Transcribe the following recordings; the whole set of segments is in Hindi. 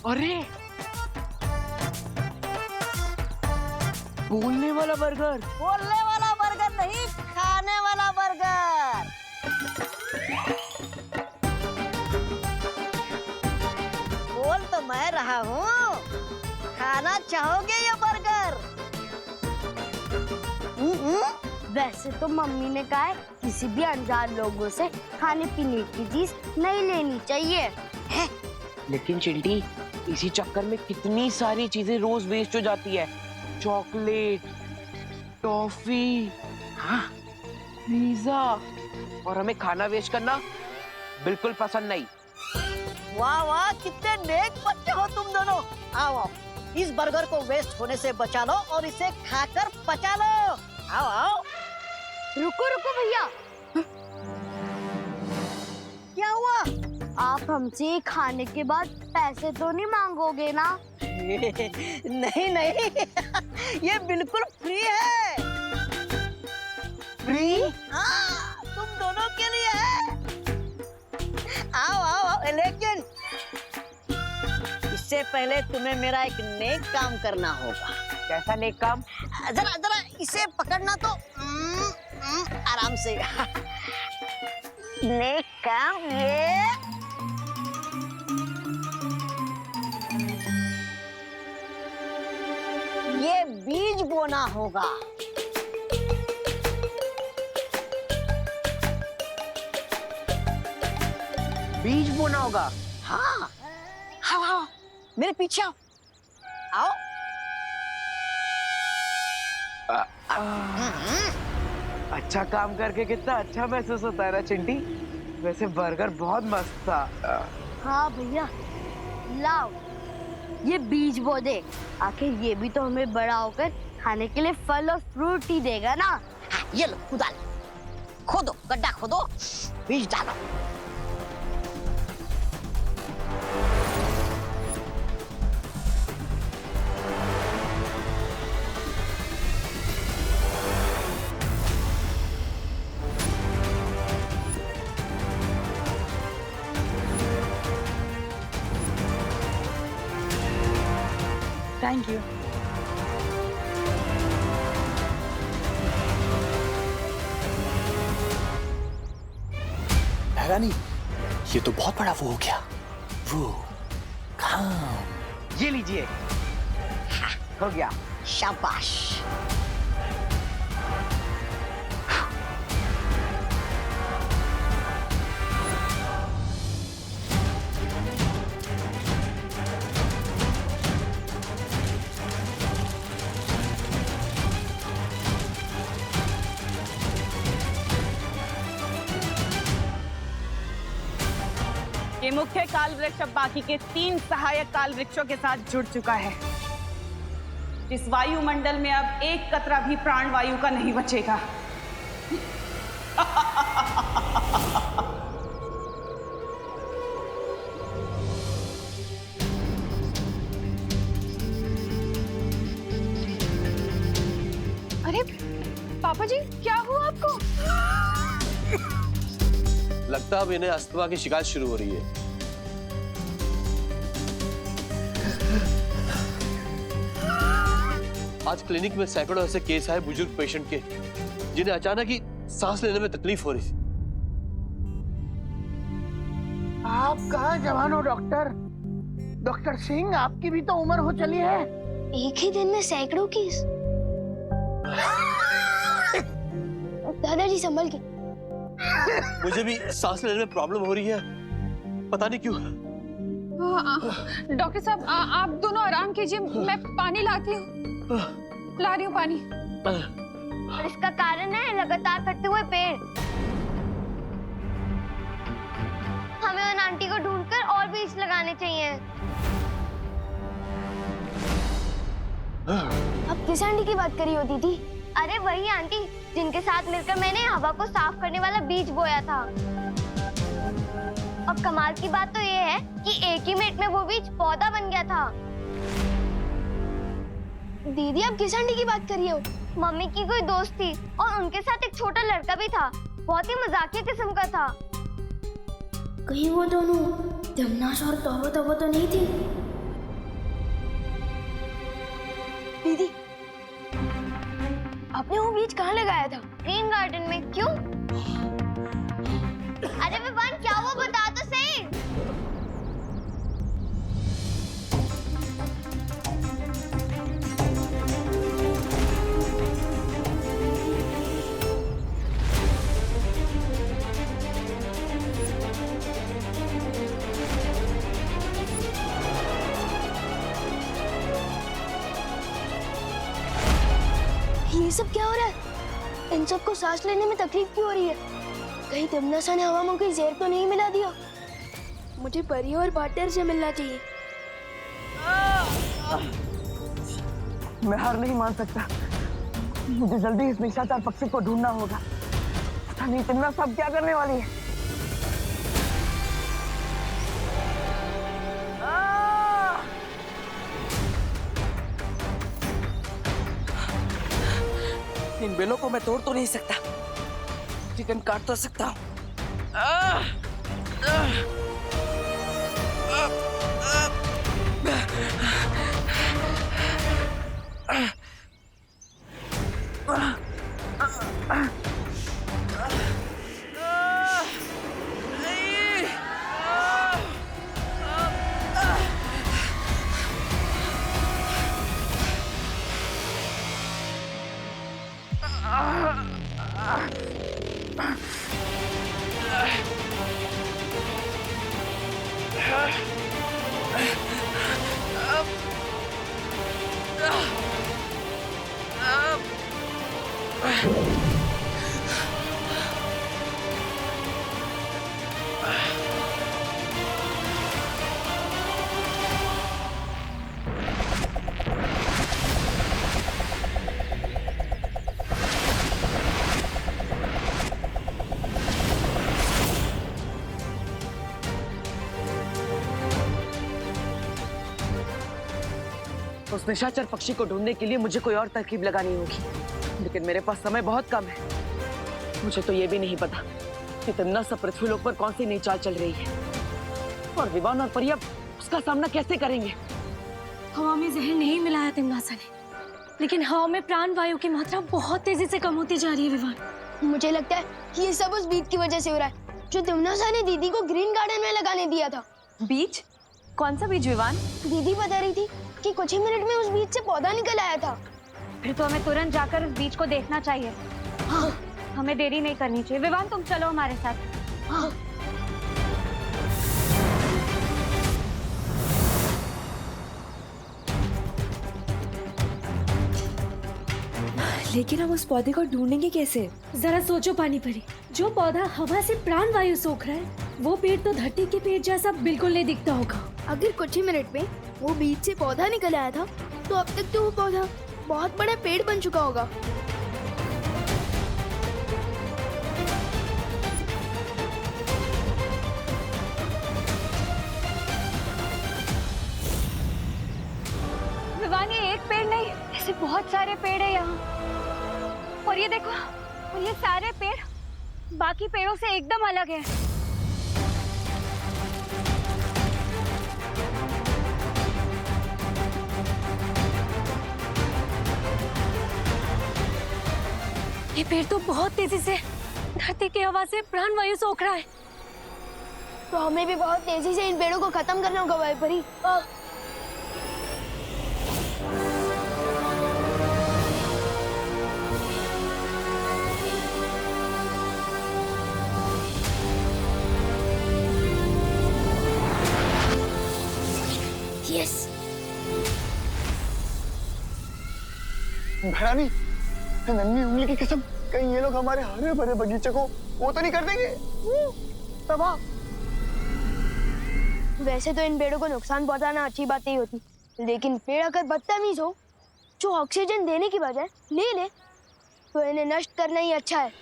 अरे बोलने वाला बर्गर। बोलने वाला बर्गर नहीं, खाने वाला बर्गर। बोल तो मैं रहा हूँ, खाना चाहोगे ये बर्गर? वैसे तो मम्मी ने कहा है किसी भी अनजान लोगों से खाने पीने की चीज नहीं लेनी चाहिए है? लेकिन चिंटी, इसी चक्कर में कितनी सारी चीजें रोज वेस्ट हो जाती है। चॉकलेट, टॉफी, हाँ, पिज्जा, और हमें खाना वेस्ट करना बिल्कुल पसंद नहीं। वाह वाह, कितने नेक बच्चे हो तुम दोनों। आओ आओ, इस बर्गर को वेस्ट होने से बचा लो और इसे खाकर पचा लो। आओ आओ। रुको रुको भैया, क्या हुआ? आप हमसे खाने के बाद पैसे तो नहीं मांगोगे ना? नहीं नहीं, ये बिल्कुल फ्री है। फ्री? हाँ, तुम दोनों के लिए है। आओ आओ आओ, लेकिन इससे पहले तुम्हें मेरा एक नेक काम करना होगा। कैसा नेक काम? जरा जरा इसे पकड़ना तो आराम से। नेक काम ये बीज बोना होगा। बीज बोना होगा? हाँ, आओ आओ, मेरे पीछे आओ। आओ। अच्छा काम करके कितना अच्छा महसूस होता है ना चिंटी। वैसे बर्गर बहुत मस्त था। हाँ भैया, लाओ ये बीज बो दे। आखिर ये भी तो हमें बड़ा होकर खाने के लिए फल और फ्रूट ही देगा ना। हाँ, ये लो, कुदाल खोदो, गड्ढा खोदो, बीज डालो। Thank you. रानी, ये तो बहुत बड़ा वो हो गया। वो काम। ये लीजिए। हो गया। शाबाश। ये मुख्य काल वृक्ष अब बाकी के 3 सहायक काल वृक्षों के साथ जुड़ चुका है। इस वायुमंडल में अब एक कतरा भी प्राण वायु का नहीं बचेगा। अरे पापा जी, क्या हुआ आपको? लगता है अब इन्हें अस्थमा की शिकायत शुरू हो रही है। आज क्लिनिक में सैकड़ों ऐसे केस आए बुजुर्ग पेशेंट के, जिन्हें अचानक ही सांस लेने में तकलीफ हो रही थी। आप कहाँ जवान हो डॉक्टर? डॉक्टर सिंह, आपकी भी तो उम्र हो चली है। एक ही दिन में सैकड़ों केस। दादाजी संभल के। मुझे भी सांस लेने में प्रॉब्लम हो रही है, पता नहीं क्यों। डॉक्टर साहब, आप दोनों आराम कीजिए, मैं पानी लाती हूँ। ला रही हूँ पानी। और इसका कारण है लगातार कटते हुए पेड़। हमें उन आंटी को ढूंढकर और बीज लगाने चाहिए। अब किस आंटी की बात करी होती थी? अरे वही आंटी जिनके साथ मिलकर मैंने हवा को साफ करने वाला बीज बोया था। और कमाल की बात तो ये है कि एक ही मिनट में वो बीज पौधा बन गया था। दीदी, आप किस आंटी की बात कर रही हो? मम्मी की कोई दोस्त थी और उनके साथ एक छोटा लड़का भी था। बहुत ही मजाकिया किस्म का था। कहीं वो दोनों जमनाश और तौबा तौबा तो नहीं थी? दीदी, आपने वो बीज कहाँ लगाया था? ग्रीन गार्डन में। क्यों? अरे विवान, क्या हुआ बता तो सही। ये सब क्या हो रहा है? इन सबको सांस लेने में तकलीफ क्यों हो रही है? कहीं तमन्ना ने हवा में कोई जहर तो नहीं मिला दिया? मुझे परी और पार्टनर से मिलना चाहिए। मैं हार नहीं मान सकता। मुझे जल्दी इस निशाचर पक्षी को ढूंढना होगा। पता नहीं तमन्ना सब क्या करने वाली है। इन बेलों को मैं तोड़ तो नहीं सकता, चिकन काट तो सकता हूँ। उस निशाचर पक्षी को ढूंढने के लिए मुझे कोई और तरकीब लगानी होगी, लेकिन मेरे पास समय बहुत कम है। मुझे तो ये भी नहीं पता कि तमन्ना सब पृथ्वीलोक पर कौन सी नई चाल चल रही है, और विवान और परिया उसका सामना कैसे करेंगे। हवा में जहर नहीं मिलाया तिमनासा ने, लेकिन हवा में प्राण वायु की मात्रा बहुत तेजी से कम होती जा रही है विवान। मुझे लगता है कि ये सब उस बीज की वजह से हो रहा है जो तमन्ना ने दीदी को ग्रीन गार्डन में लगाने दिया था। बीज? कौन सा बीज विवान? दीदी बता रही थी कि कुछ ही मिनट में उस बीज से पौधा निकल आया था। फिर तो हमें तुरंत जाकर उस बीज को देखना चाहिए। हाँ। हमें देरी नहीं करनी चाहिए। विवान, तुम चलो हमारे साथ। हाँ। लेकिन हम उस पौधे को ढूंढेंगे कैसे? जरा सोचो पानी परी, जो पौधा हवा से प्राण वायु सोख रहा है, वो पेड़ तो धरती के पेड़ जैसा बिल्कुल नहीं दिखता होगा। अगर कुछ ही मिनट में वो बीज से पौधा निकल आया था, तो अब तक तो वो पौधा बहुत बड़ा पेड़ बन चुका होगा। विवान, ये एक पेड़ नहीं, ऐसे बहुत सारे पेड़ है यहाँ। और ये देखो, और ये सारे पेड़ बाकी पेड़ों से एकदम अलग है। ये पेड़ तो बहुत तेजी से धरती की हवा से प्राण वायु सोख रहा है। तो हमें भी बहुत तेजी से इन पेड़ों को खत्म करना होगा भाई परी। यस। भैरानी, नन्ही उंगली की कसम, कहीं ये लोग हमारे हरे भरे बगीचे को वो तो नहीं कर देंगे तबाह। वैसे तो इन पेड़ों को नुकसान पहुंचाना अच्छी बात नहीं होती, लेकिन पेड़ अगर बदतमीज हो, जो ऑक्सीजन देने की बजाय ले ले, तो इन्हें नष्ट करना ही अच्छा है।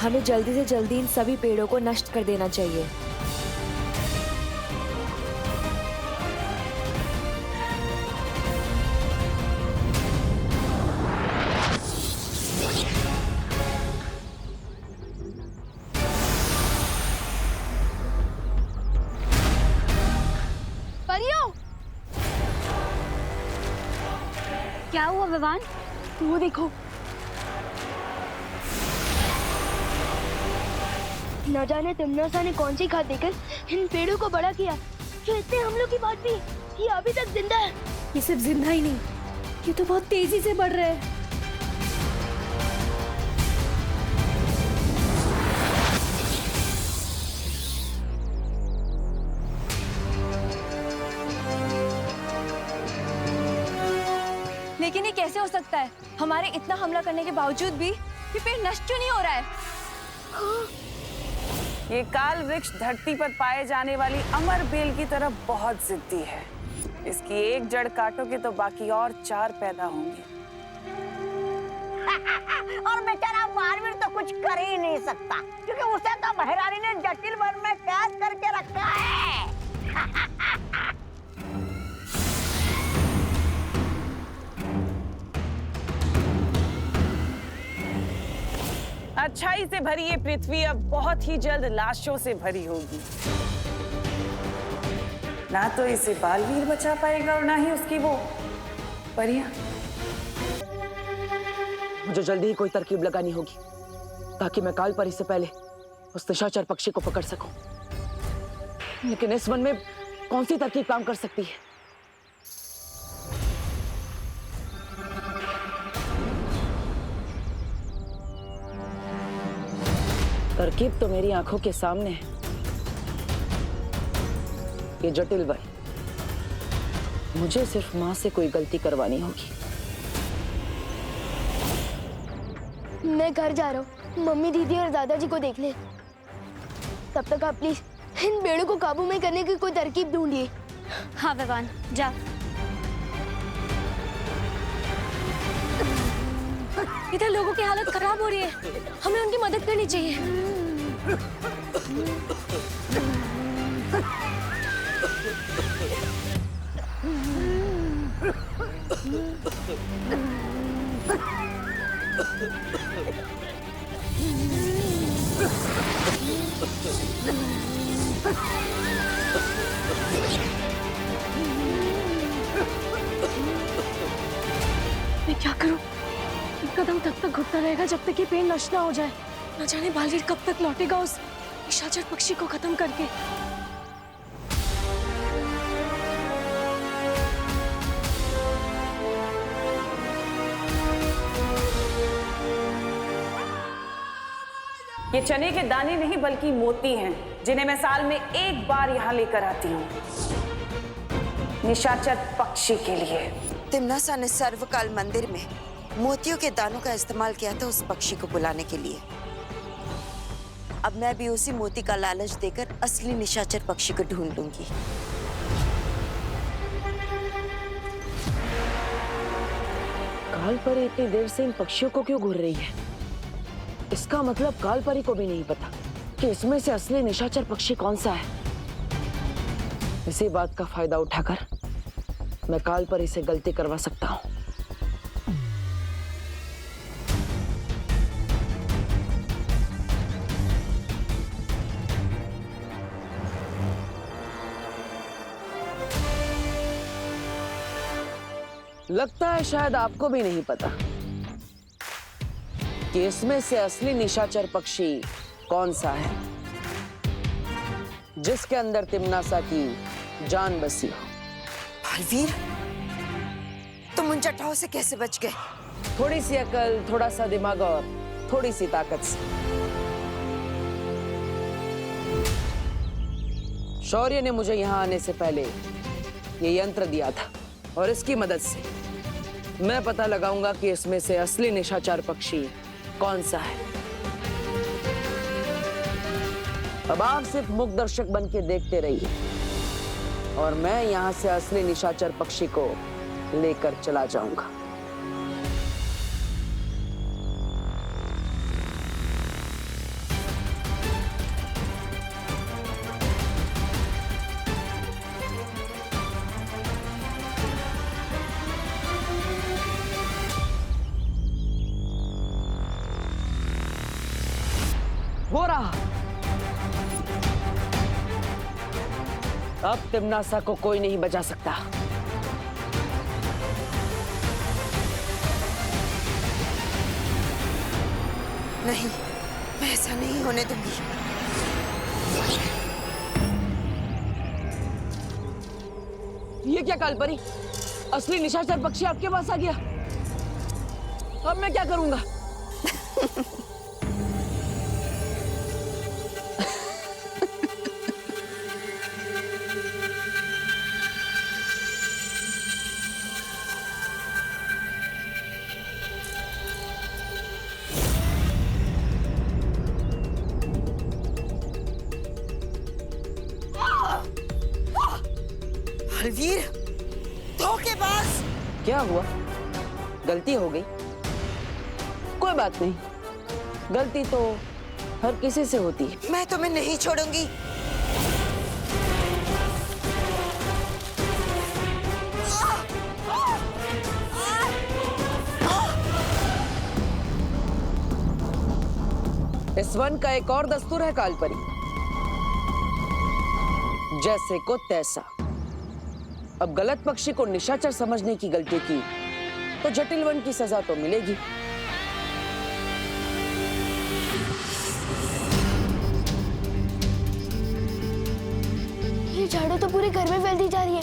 हमें जल्दी से जल्दी इन सभी पेड़ों को नष्ट कर देना चाहिए। परियों, क्या हुआ विवान? वो देखो। न जाने तिमनासा ने कौन सी खाद देकर इन पेड़ों को बड़ा किया जो इतने हमलों की बात भी ये अभी तक जिंदा है। ये सिर्फ जिंदा ही नहीं, ये तो बहुत तेजी से बढ़ रहे हैं। लेकिन ये कैसे हो सकता है? हमारे इतना हमला करने के बावजूद भी ये पेड़ नष्ट क्यों नहीं हो रहा है? ये काल वृक्ष धरती पर पाए जाने वाली अमर बेल की तरह बहुत जिद्दी है। इसकी एक जड़ काटोगे तो बाकी और 4 पैदा होंगे। और बेचारा महावीर तो कुछ कर ही नहीं सकता क्योंकि उसे तो महारानी ने जटिल वन में कैद करके रखा है। अच्छाई से भरी ये पृथ्वी अब बहुत ही जल्द लाशों से भरी होगी। ना तो इसे बालवीर बचा पाएगा और ना ही उसकी वो परियां। मुझे जल्दी ही कोई तरकीब लगानी होगी ताकि मैं काल परी से पहले उस निशाचर पक्षी को पकड़ सकूं। लेकिन इस वन में कौन सी तरकीब काम कर सकती है? तरकीब तो मेरी आंखों के सामने है। ये जटिल वन, मुझे सिर्फ मां से कोई गलती करवानी होगी। मैं घर जा रहा हूँ, मम्मी दीदी और दादाजी को देख ले। तब तक आप प्लीज इन पेड़ों को काबू में करने की कोई तरकीब ढूंढिए। हाँ विवान, जा। इधर लोगों की हालत खराब हो रही है, हमें उनकी मदद करनी चाहिए। मैं क्या करूं? एक कदम तब तक घुटता रहेगा जब तक ये पेड़ नष्ट ना हो जाए। न जाने बालवीर कब तक लौटेगा उस निशाचर पक्षी को खत्म करके। ये चने के दाने नहीं बल्कि मोती हैं, जिन्हें मैं साल में एक बार यहाँ लेकर आती हूँ निशाचर पक्षी के लिए। तिमनासा ने सर्वकाल मंदिर में मोतियों के दानों का इस्तेमाल किया था उस पक्षी को बुलाने के लिए। अब मैं भी उसी मोती का लालच देकर असली निशाचर पक्षी को ढूंढ लूंगी। काल परी इतनी देर से इन पक्षियों को क्यों घूर रही है? इसका मतलब काल परी को भी नहीं पता कि इसमें से असली निशाचर पक्षी कौन सा है। इसी बात का फायदा उठाकर मैं काल परी से गलती करवा सकता हूँ। लगता है शायद आपको भी नहीं पता कि इसमें से असली निशाचर पक्षी कौन सा है, जिसके अंदर तिमनासा की जान बसी हो। बालवीर, तुम उन चट्टाओं से कैसे बच गए? थोड़ी सी अकल, थोड़ा सा दिमाग और थोड़ी सी ताकत से। शौर्य ने मुझे यहाँ आने से पहले ये यंत्र दिया था और इसकी मदद से मैं पता लगाऊंगा कि इसमें से असली निशाचर पक्षी कौन सा है। अब आप सिर्फ मुख दर्शक बन के देखते रहिए और मैं यहाँ से असली निशाचर पक्षी को लेकर चला जाऊंगा। हो रहा। अब तिमनासा को कोई नहीं बचा सकता। नहीं, मैं ऐसा नहीं होने दूंगी। ये क्या कालपरी? असली निशाचर पक्षी आपके पास आ गया। अब मैं क्या करूंगा? बलवीर, धोखेबाज! क्या हुआ? गलती हो गई? कोई बात नहीं, गलती तो हर किसी से होती है। मैं तुम्हें नहीं छोड़ूंगी। इस वन का एक और दस्तूर है कालपरी, जैसे को तैसा। अब गलत पक्षी को निशाचर समझने की गलती की तो जटिल वन की सजा तो मिलेगी। ये झाड़ू तो पूरे घर में फैलती जा रही है।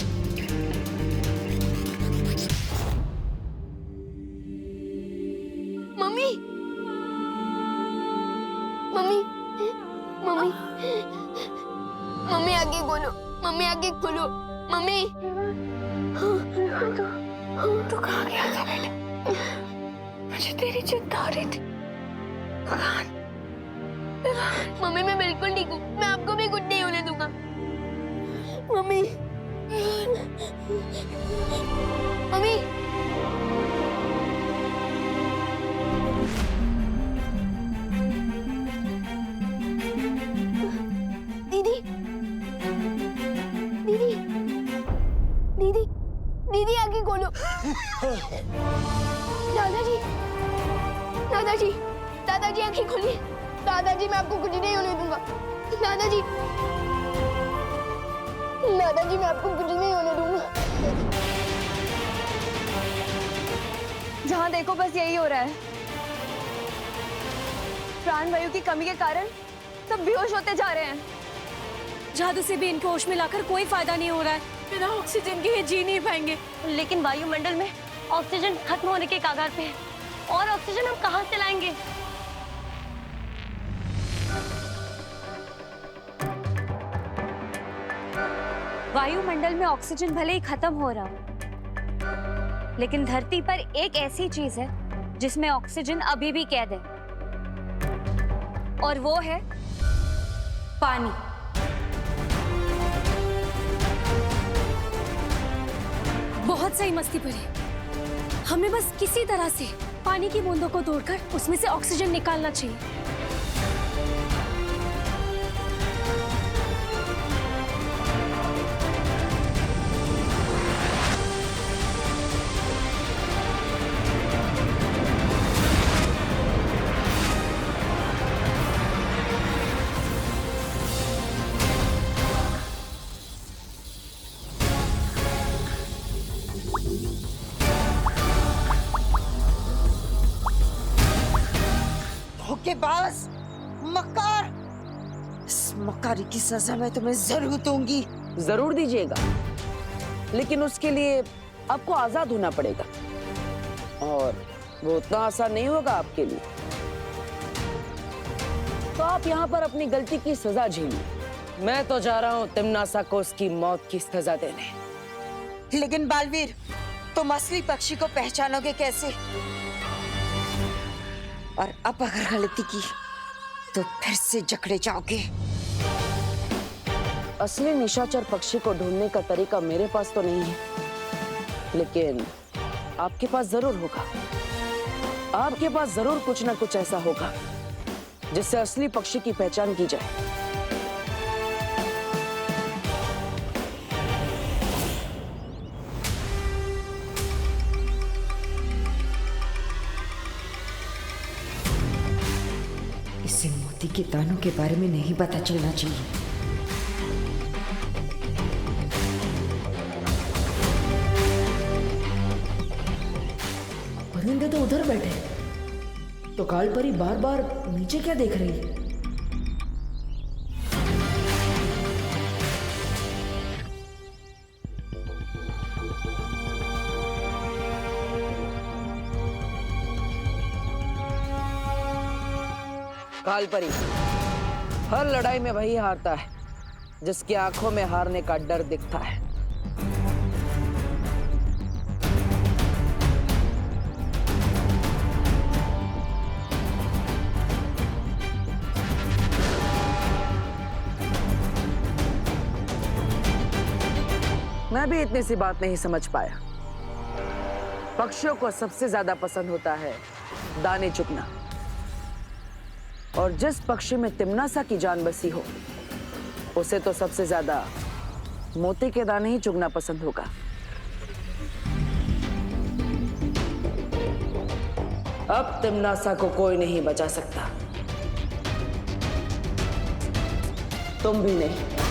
मम्मी, मम्मी, मम्मी, मम्मी आगे खोलो, मम्मी आगे खोलो, मम्मी। तू कहाँ गया था बेटा? मुझे तेरी चिंता हो रही थी। मम्मी मैं बिल्कुल ठीक हूँ, मैं आपको भी कुछ नहीं होने दूंगा। मम्मी, मम्मी, दीदी, दीदी, दीदी, दीदी आगे खोलो। दादाजी, दादाजी, दादाजी आंखें खोलिए। दादाजी मैं आपको कुछ नहीं होने दूंगा। दादाजी, दादाजी मैं आपको कुछ नहीं होने दूंगा। जहाँ देखो बस यही हो रहा है। प्राणवायु की कमी के कारण सब बेहोश होते जा रहे हैं। जादू से भी इनको होश में लाकर कोई फायदा नहीं हो रहा है। बिना ऑक्सीजन के ये जी नहीं पाएंगे। लेकिन वायुमंडल में ऑक्सीजन खत्म होने के कगार पे है, और ऑक्सीजन हम कहाँ से लाएंगे? वायुमंडल में ऑक्सीजन भले ही खत्म हो रहा हो, लेकिन धरती पर एक ऐसी चीज है जिसमें ऑक्सीजन अभी भी कैद है, और वो है पानी। बहुत सही मस्ती पड़ी। हमें बस किसी तरह से पानी की बूंदों को तोड़कर उसमें से ऑक्सीजन निकालना चाहिए। धोखेबाज, मक्कार! इस मक्कारी की सजा मैं तुम्हें जरूर दूंगी। जरूर दीजिएगा, लेकिन उसके लिए आपको आजाद होना पड़ेगा, और वो उतना आसान नहीं होगा आपके लिए। तो आप यहाँ पर अपनी गलती की सजा झेलिए। मैं तो जा रहा हूँ तिमनासा को उसकी मौत की सजा देने। लेकिन बालवीर, तुम असली पक्षी को पहचानोगे कैसे? और अब अगर गलती की तो फिर से जकड़े जाओगे। असली निशाचर पक्षी को ढूंढने का तरीका मेरे पास तो नहीं है, लेकिन आपके पास जरूर होगा। आपके पास जरूर कुछ ना कुछ ऐसा होगा जिससे असली पक्षी की पहचान की जाए। इसे मोती के दानों के बारे में नहीं पता चलना चाहिए। परिंदे तो उधर बैठे, तो काल परी बार बार नीचे क्या देख रही है? काल परी, हर लड़ाई में वही हारता है जिसकी आंखों में हारने का डर दिखता है। मैं भी इतनी सी बात नहीं समझ पाया। पक्षियों को सबसे ज्यादा पसंद होता है दाने चुगना, और जिस पक्षी में तिम्नासा की जान बसी हो उसे तो सबसे ज्यादा मोती के दाने ही चुगना पसंद होगा। अब तिम्नासा को कोई नहीं बचा सकता, तुम भी नहीं।